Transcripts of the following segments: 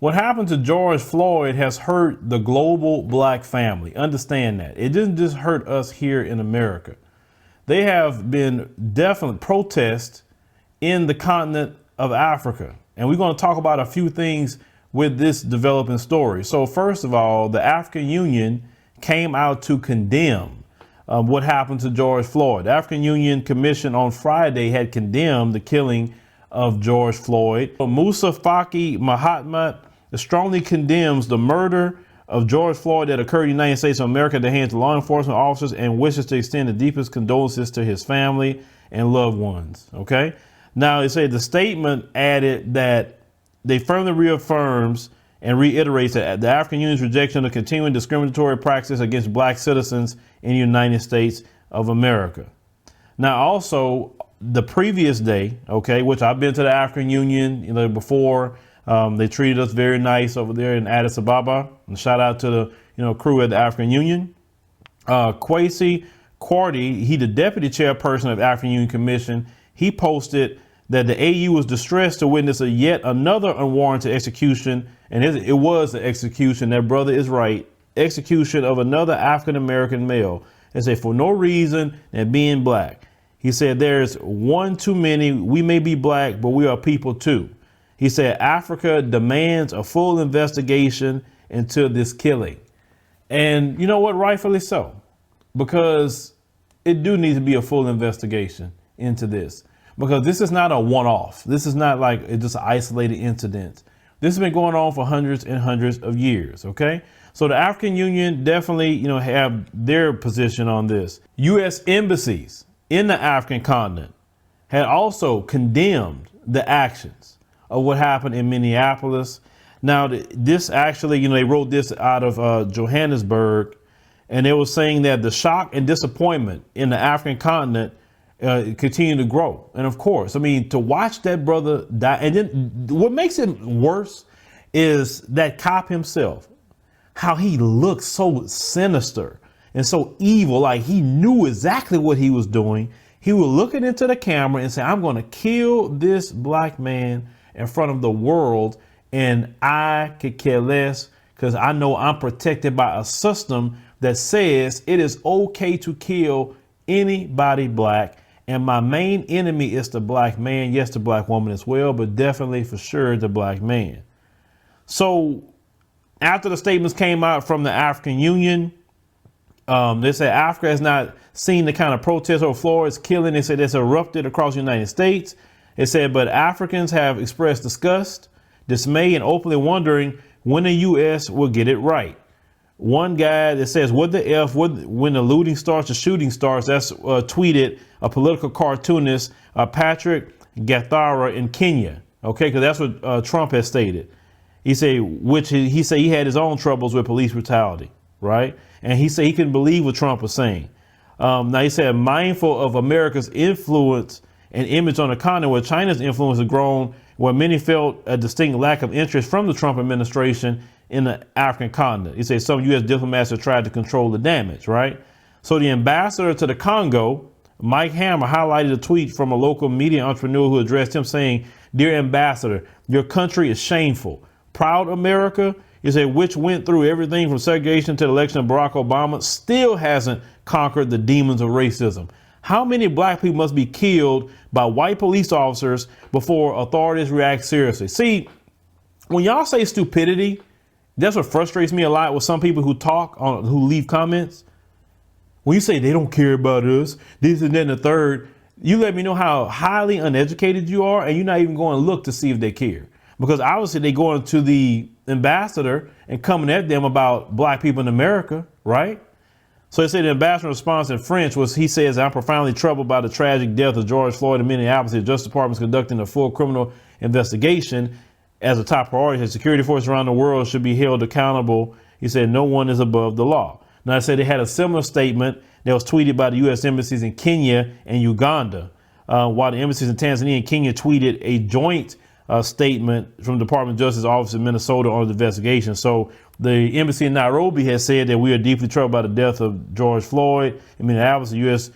What happened to George Floyd has hurt the global black family. Understand that. It didn't just hurt us here in America. They have been definite protests in the continent of Africa. And we're going to talk about a few things with this developing story. So first of all, the African Union came out to condemn what happened to George Floyd. The African Union Commission on Friday had condemned the killing of George Floyd. Musa Faki Mahatma strongly condemns the murder of George Floyd that occurred in the United States of America at the hands of law enforcement officers and wishes to extend the deepest condolences to his family and loved ones. Okay. Now, it said the statement added that they firmly reaffirms and reiterates that the African Union's rejection of continuing discriminatory practice against black citizens in the United States of America. Now, also the previous day, okay, which I've been to the African Union, before. They treated us very nice over there in Addis Ababa. And shout out to the crew at the African Union. Kwesi Kwartey, he the deputy chairperson of the African Union Commission, he posted that the AU was distressed to witness yet another unwarranted execution. And it was an execution. That brother is right. Execution of another African-American male. They say for no reason than being black. He said there's one too many. We may be black, but we are people too. He said Africa demands a full investigation into this killing. And you know what? Rightfully so, because it do need to be a full investigation into this, because this is not a one-off. This is not like it's just an isolated incident. This has been going on for hundreds and hundreds of years. OK, so the African Union definitely, have their position on this. U.S. embassies in the African continent had also condemned the actions of what happened in Minneapolis. Now, this actually, they wrote this out of Johannesburg, and they were saying that the shock and disappointment in the African continent continue to grow. And of course, to watch that brother die. And then what makes it worse is that cop himself, how he looked so sinister and so evil, like he knew exactly what he was doing. He was looking into the camera and saying, I'm going to kill this black man in front of the world, and I could care less because I know I'm protected by a system that says it is okay to kill anybody black. And my main enemy is the black man. Yes, the black woman as well, but definitely for sure the black man. So after the statements came out from the African Union, they said Africa has not seen the kind of protest over Floyd's killing. They said it's erupted across the United States. It said, but Africans have expressed disgust, dismay, and openly wondering when the U.S. will get it right. One guy that says, what the F, when the looting starts, the shooting starts, that's tweeted a political cartoonist, Patrick Gathara in Kenya. OK, because that's what Trump has stated. He said, he said he had his own troubles with police brutality. Right. And he said he couldn't believe what Trump was saying. Now, he said, mindful of America's influence and image on the continent where China's influence has grown, where many felt a distinct lack of interest from the Trump administration in the African continent. He said some U.S. diplomats have tried to control the damage. Right. So the ambassador to the Congo, Mike Hammer, highlighted a tweet from a local media entrepreneur who addressed him saying, dear ambassador, your country is shameful. Proud America, he said, which went through everything from segregation to the election of Barack Obama, still hasn't conquered the demons of racism. How many black people must be killed by white police officers before authorities react seriously? See, when y'all say stupidity, that's what frustrates me a lot with some people who who leave comments. When you say they don't care about us, this and that and the third, you let me know how highly uneducated you are, and you're not even going to look to see if they care. Because obviously they going to the ambassador and coming at them about black people in America, right? So they say the ambassador's response in French was, he says, I'm profoundly troubled by the tragic death of George Floyd in Minneapolis. The Justice Department is conducting a full criminal investigation as a top priority. His security forces around the world should be held accountable. He said no one is above the law. Now, I said they had a similar statement that was tweeted by the U.S. embassies in Kenya and Uganda, while the embassies in Tanzania and Kenya tweeted a joint statement from the Department of Justice Office in Minnesota on the investigation. So the embassy in Nairobi has said that we are deeply troubled by the death of George Floyd. In Minneapolis, the U.S.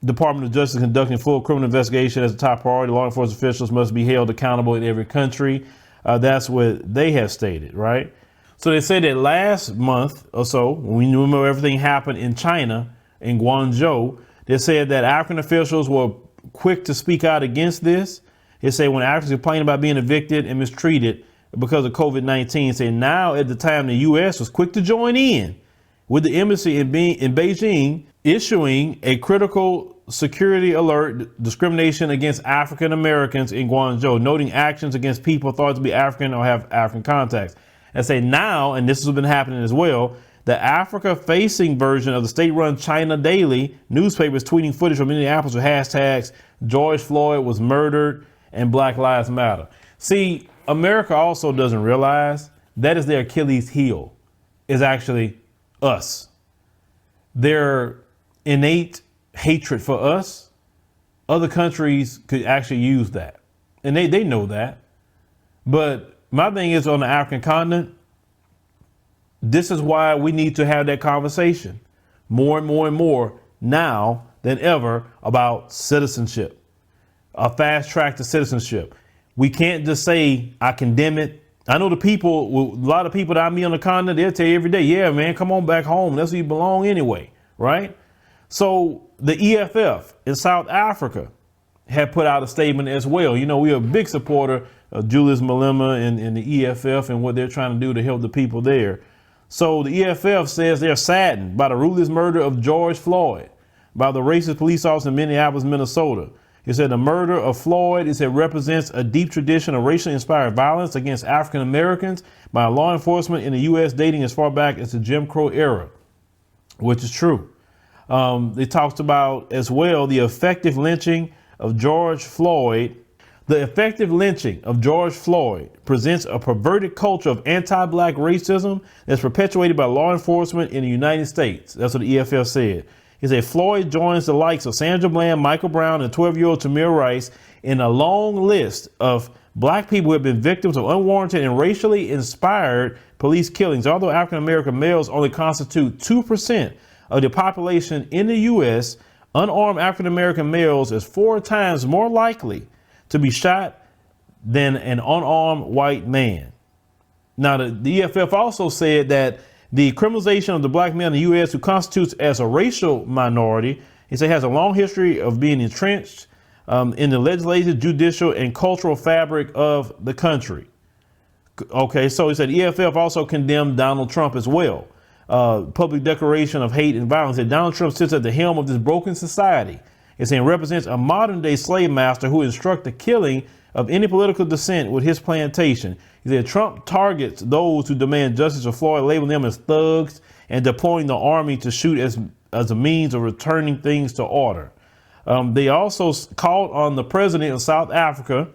Department of Justice conducting full criminal investigation as a top priority. Law enforcement officials must be held accountable in every country. That's what they have stated, right? So they say that last month or so, when we remember everything happened in China, in Guangzhou, they said that African officials were quick to speak out against this. They say when Africans complained about being evicted and mistreated because of COVID-19, say now at the time the U.S. was quick to join in with the embassy in Beijing issuing a critical security alert discrimination against African Americans in Guangzhou, noting actions against people thought to be African or have African contacts. And say now, and this has been happening as well, the Africa-facing version of the state-run China Daily newspaper is tweeting footage from Minneapolis with hashtags George Floyd was murdered and Black Lives Matter. See, America also doesn't realize that is their Achilles heel, is actually us. Their innate hatred for us, other countries could actually use that. And they know that. But my thing is, on the African continent, this is why we need to have that conversation more and more and more now than ever about citizenship, a fast track to citizenship. We can't just say, I condemn it. I know a lot of people that I meet on the continent, they'll tell you every day, yeah, man, come on back home. That's where you belong anyway, right? So the EFF in South Africa had put out a statement as well. You know, we are a big supporter of Julius Malema and the EFF and what they're trying to do to help the people there. So the EFF says they're saddened by the ruthless murder of George Floyd by the racist police officer in Minneapolis, Minnesota. He said the murder of Floyd, it said, represents a deep tradition of racially inspired violence against African Americans by law enforcement in the U.S. dating as far back as the Jim Crow era, which is true. They talked about as well the effective lynching of George Floyd. The effective lynching of George Floyd presents a perverted culture of anti-black racism that's perpetuated by law enforcement in the United States. That's what the EFF said. He said Floyd joins the likes of Sandra Bland, Michael Brown, and 12-year-old Tamir Rice in a long list of black people who have been victims of unwarranted and racially inspired police killings. Although African-American males only constitute 2% of the population in the U.S., unarmed African-American males is 4 times more likely to be shot than an unarmed white man. Now, the EFF also said that the criminalization of the black man in the U.S. who constitutes as a racial minority, he said, has a long history of being entrenched in the legislative, judicial, and cultural fabric of the country. Okay, so he said EFF also condemned Donald Trump as well. Public declaration of hate and violence. That Donald Trump sits at the helm of this broken society. It's saying represents a modern day slave master who instructs the killing of any political dissent with his plantation. He said Trump targets those who demand justice for Floyd, labeling them as thugs and deploying the army to shoot as a means of returning things to order. They also called on the president of South Africa,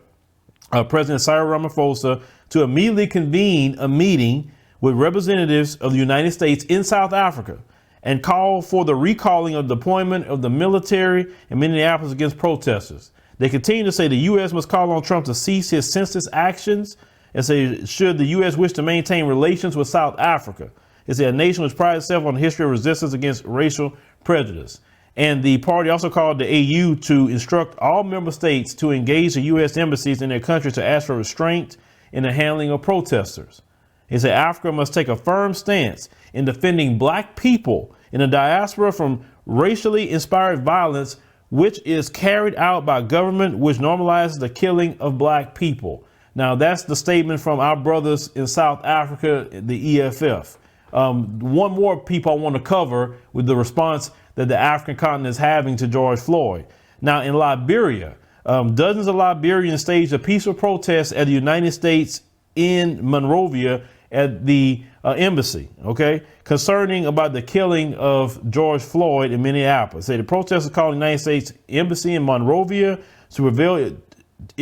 President Cyril Ramaphosa, to immediately convene a meeting with representatives of the United States in South Africa and call for the recalling of deployment of the military in Minneapolis against protesters. They continue to say the U.S. must call on Trump to cease his senseless actions and say, should the U.S. wish to maintain relations with South Africa, it's a nation which prides itself on the history of resistance against racial prejudice. And the party also called the AU to instruct all member states to engage the U.S. embassies in their country to ask for restraint in the handling of protesters. He said Africa must take a firm stance in defending black people in the diaspora from racially inspired violence, which is carried out by government, which normalizes the killing of black people. Now, that's the statement from our brothers in South Africa, the EFF. One more people I want to cover with the response that the African continent is having to George Floyd. Now, in Liberia, dozens of Liberians staged a peaceful protest at the United States in Monrovia at the embassy, okay, concerning about the killing of George Floyd in Minneapolis. Say the protesters called the United States Embassy in Monrovia to prevail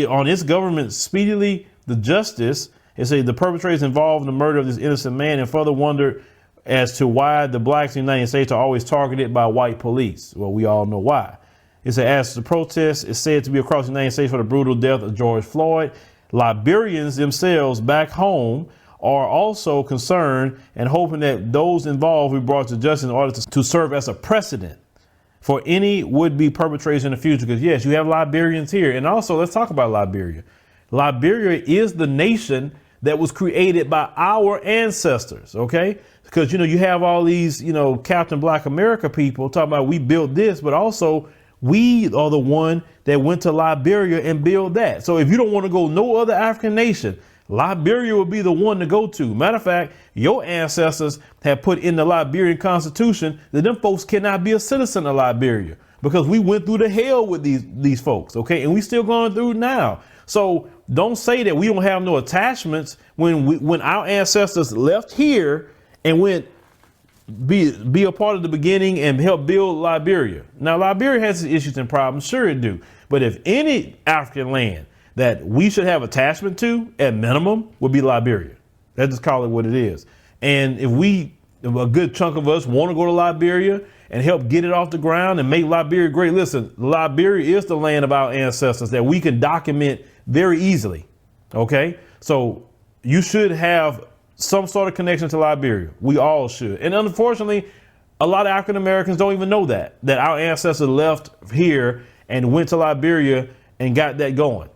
on its government speedily the justice. They say the perpetrators involved in the murder of this innocent man, and further wondered as to why the blacks in the United States are always targeted by white police. Well, we all know why. It said as the protest is said to be across the United States for the brutal death of George Floyd, Liberians themselves back home are also concerned and hoping that those involved will be brought to justice in order to serve as a precedent for any would-be perpetrators in the future. Because yes, you have Liberians here. And also, let's talk about Liberia. Liberia is the nation that was created by our ancestors. OK, because, you know, you have all these, you know, Captain Black America people talking about we built this, but also we are the one that went to Liberia and built that. So if you don't want to go no other African nation, Liberia will be the one to go to. Matter of fact, your ancestors have put in the Liberian Constitution that them folks cannot be a citizen of Liberia because we went through the hell with these folks. OK, and we still going through now. So don't say that we don't have no attachments when our ancestors left here and went be a part of the beginning and help build Liberia. Now, Liberia has its issues and problems. Sure it do. But if any African land that we should have attachment to at minimum would be Liberia. Let's just call it what it is. And if a good chunk of us want to go to Liberia and help get it off the ground and make Liberia great. Listen, Liberia is the land of our ancestors that we can document very easily. OK, so you should have some sort of connection to Liberia. We all should. And unfortunately, a lot of African Americans don't even know that our ancestors left here and went to Liberia and got that going.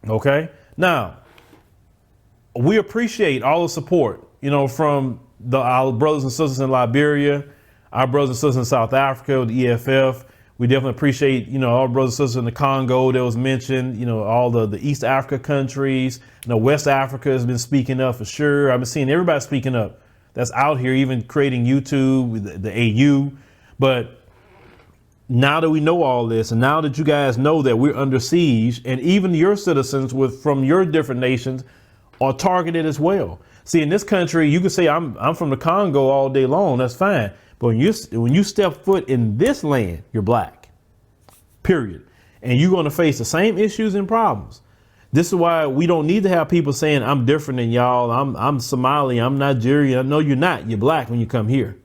OK, now we appreciate all the support, you know, from our brothers and sisters in Liberia, our brothers and sisters in South Africa, the EFF. We definitely appreciate, you know, our brothers and sisters in the Congo that was mentioned, you know, all the East Africa countries. You know, West Africa has been speaking up for sure. I've been seeing everybody speaking up that's out here, even creating YouTube, the AU. But now that we know all this, and now that you guys know that we're under siege, and even your citizens from your different nations are targeted as well. See, in this country, you can say I'm from the Congo all day long. That's fine. But when you step foot in this land, you're black, period. And you're going to face the same issues and problems. This is why we don't need to have people saying I'm different than y'all. I'm Somali. I'm Nigerian. No, you're not. You're black when you come here.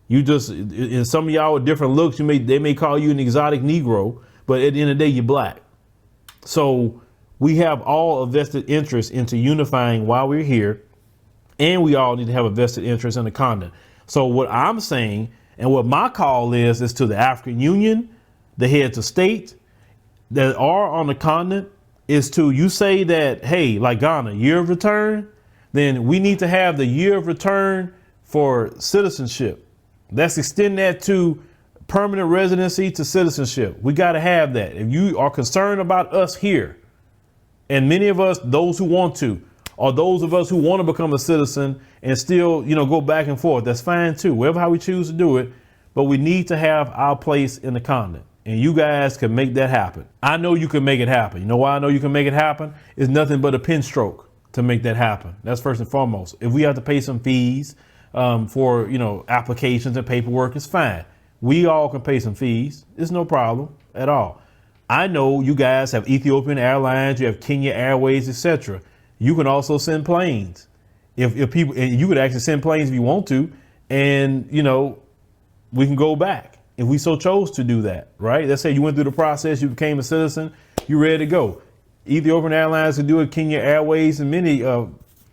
You just, and some of y'all with different looks, they may call you an exotic Negro, but at the end of the day, you're black. So we have all a vested interest into unifying while we're here. And we all need to have a vested interest in the continent. So what I'm saying and what my call is to the African Union, the heads of state that are on the continent, is to, you say that, hey, like Ghana, year of return, then we need to have the year of return for citizenship. Let's extend that to permanent residency to citizenship. We got to have that. If you are concerned about us here, and many of us, those who want to, or those of us who want to become a citizen and still, you know, go back and forth, that's fine too, whatever how we choose to do it. But we need to have our place in the continent, and you guys can make that happen. I know you can make it happen. You know why I know you can make it happen? It's nothing but a pen stroke to make that happen. That's first and foremost. If we have to pay some fees for, you know, applications and paperwork, it's fine. We all can pay some fees. It's no problem at all. I know you guys have Ethiopian Airlines, you have Kenya Airways, etc. You can also send planes. If people, and you could actually send planes if you want to, and, you know, we can go back if we so chose to do that, right? Let's say you went through the process, you became a citizen, you're ready to go. Ethiopian Airlines can do it, Kenya Airways, and many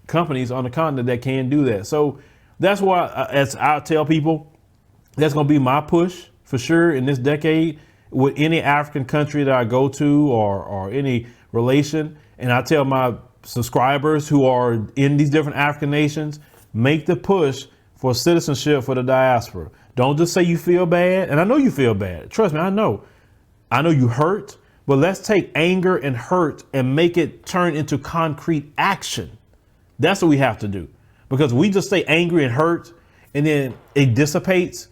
companies on the continent that can do that. So that's why, as I tell people, that's going to be my push for sure in this decade with any African country that I go to or any relation. And I tell my subscribers who are in these different African nations, make the push for citizenship for the diaspora. Don't just say you feel bad. And I know you feel bad. Trust me, I know you hurt, but let's take anger and hurt and make it turn into concrete action. That's what we have to do, because we just stay angry and hurt and then it dissipates.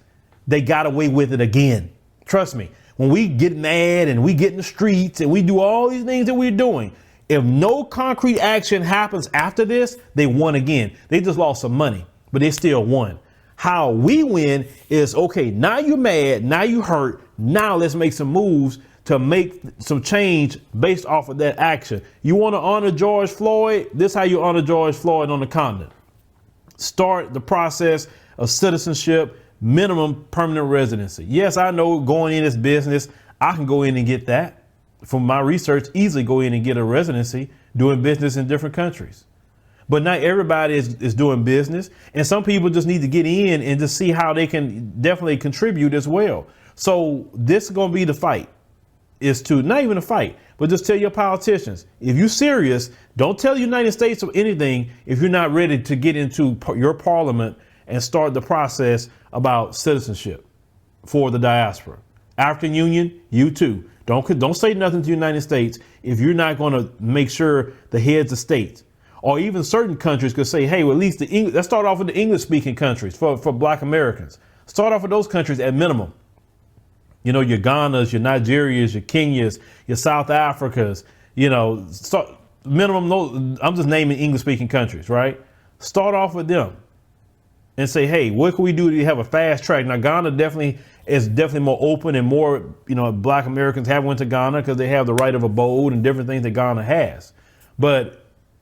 They got away with it again. Trust me, when we get mad and we get in the streets and we do all these things that we're doing, if no concrete action happens after this, they won again. They just lost some money, but they still won. How we win is, okay, now you're mad, now you hurt, now let's make some moves to make some change based off of that action. You want to honor George Floyd? This is how you honor George Floyd on the continent. Start the process of citizenship, minimum permanent residency. Yes, I know going in this business, I can go in and get that. From my research, easily go in and get a residency doing business in different countries. But not everybody is doing business. And some people just need to get in and just see how they can definitely contribute as well. So this is going to be the fight. is to not even a fight, but just tell your politicians, if you're serious, don't tell the United States of anything if you're not ready to get into your parliament and start the process about citizenship for the diaspora. African Union, you too. Don't say nothing to the United States if you're not going to make sure the heads of states or even certain countries could say, hey, well, at least let's start off with the English speaking countries for Black Americans. Start off with those countries at minimum. You know, your Ghanas, your Nigerias, your Kenyas, your South Africas, you know, minimum. I'm just naming English speaking countries, right? Start off with them and say, hey, what can we do to have a fast track? Now, Ghana is definitely more open and more, you know, Black Americans have went to Ghana because they have the right of abode and different things that Ghana has. But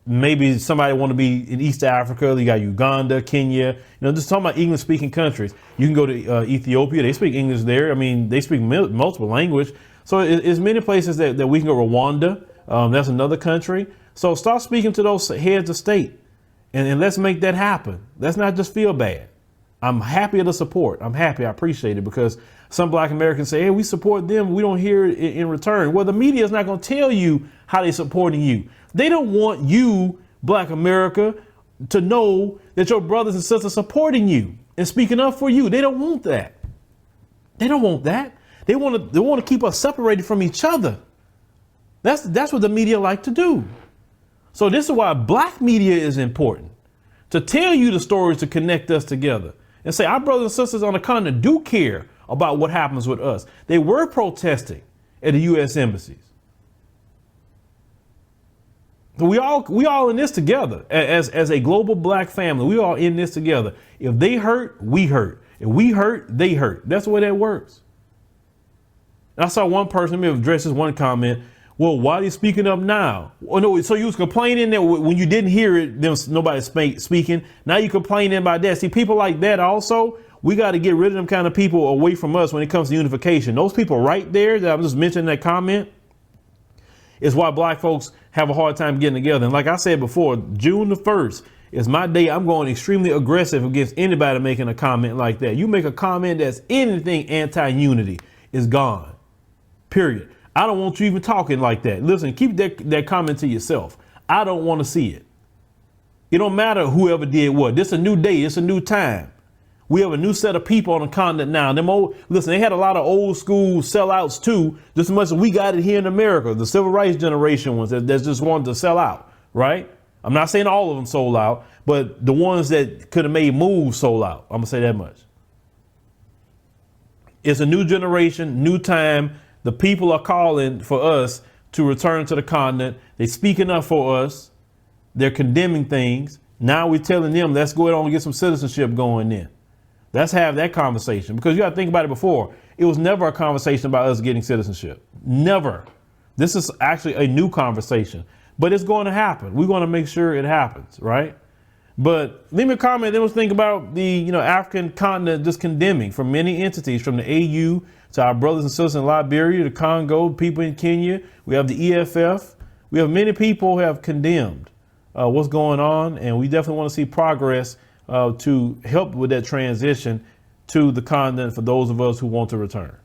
maybe somebody want to be in East Africa. You got Uganda, Kenya, you know, just talking about English speaking countries. You can go to Ethiopia. They speak English there. I mean, they speak multiple language. So it's many places that we can go. Rwanda, that's another country. So start speaking to those heads of state and let's make that happen. Let's not just feel bad. I'm happy to support. I'm happy. I appreciate it because some Black Americans say, hey, we support them. We don't hear it in return. Well, the media is not going to tell you how they're supporting you. They don't want you, Black America, to know that your brothers and sisters are supporting you and speaking up for you. They don't want that. They don't want that. They want to keep us separated from each other. That's what the media like to do. So this is why Black media is important, to tell you the stories, to connect us together and say our brothers and sisters on the continent do care about what happens with us. They were protesting at the U.S. embassies. We all in this together as a global Black family. We all in this together. If they hurt, we hurt. If we hurt, they hurt. That's the way that works. I saw one person, let me address this one comment. Well, why are you speaking up now? Oh, no, so you was complaining that when you didn't hear it, there was nobody speaking. Now you complaining about that. See, people like that also, we got to get rid of them kind of people away from us when it comes to unification. Those people right there that I'm just mentioning that comment is why Black folks have a hard time getting together. And like I said before, June the 1st is my day. I'm going extremely aggressive against anybody making a comment like that. You make a comment that's anything anti-unity, is gone. Period. I don't want you even talking like that. Listen, keep that comment to yourself. I don't want to see it. It don't matter whoever did what. This is a new day. It's a new time. We have a new set of people on the continent now. Listen, they had a lot of old school sellouts too, just as much as we got it here in America. The civil rights generation ones that just wanted to sell out, right? I'm not saying all of them sold out, but the ones that could have made moves sold out. I'm gonna say that much. It's a new generation, new time. The people are calling for us to return to the continent. They're speaking up for us. They're condemning things. Now we're telling them, let's go ahead and get some citizenship going in. Let's have that conversation, because you got to think about it before. It was never a conversation about us getting citizenship. Never. This is actually a new conversation, but it's going to happen. We're going to make sure it happens, right? But leave me a comment. Then we'll think about the African continent just condemning from many entities, from the AU to our brothers and sisters in Liberia, the Congo, people in Kenya. We have the EFF. We have many people who have condemned what's going on, and we definitely want to see progress to help with that transition to the continent for those of us who want to return.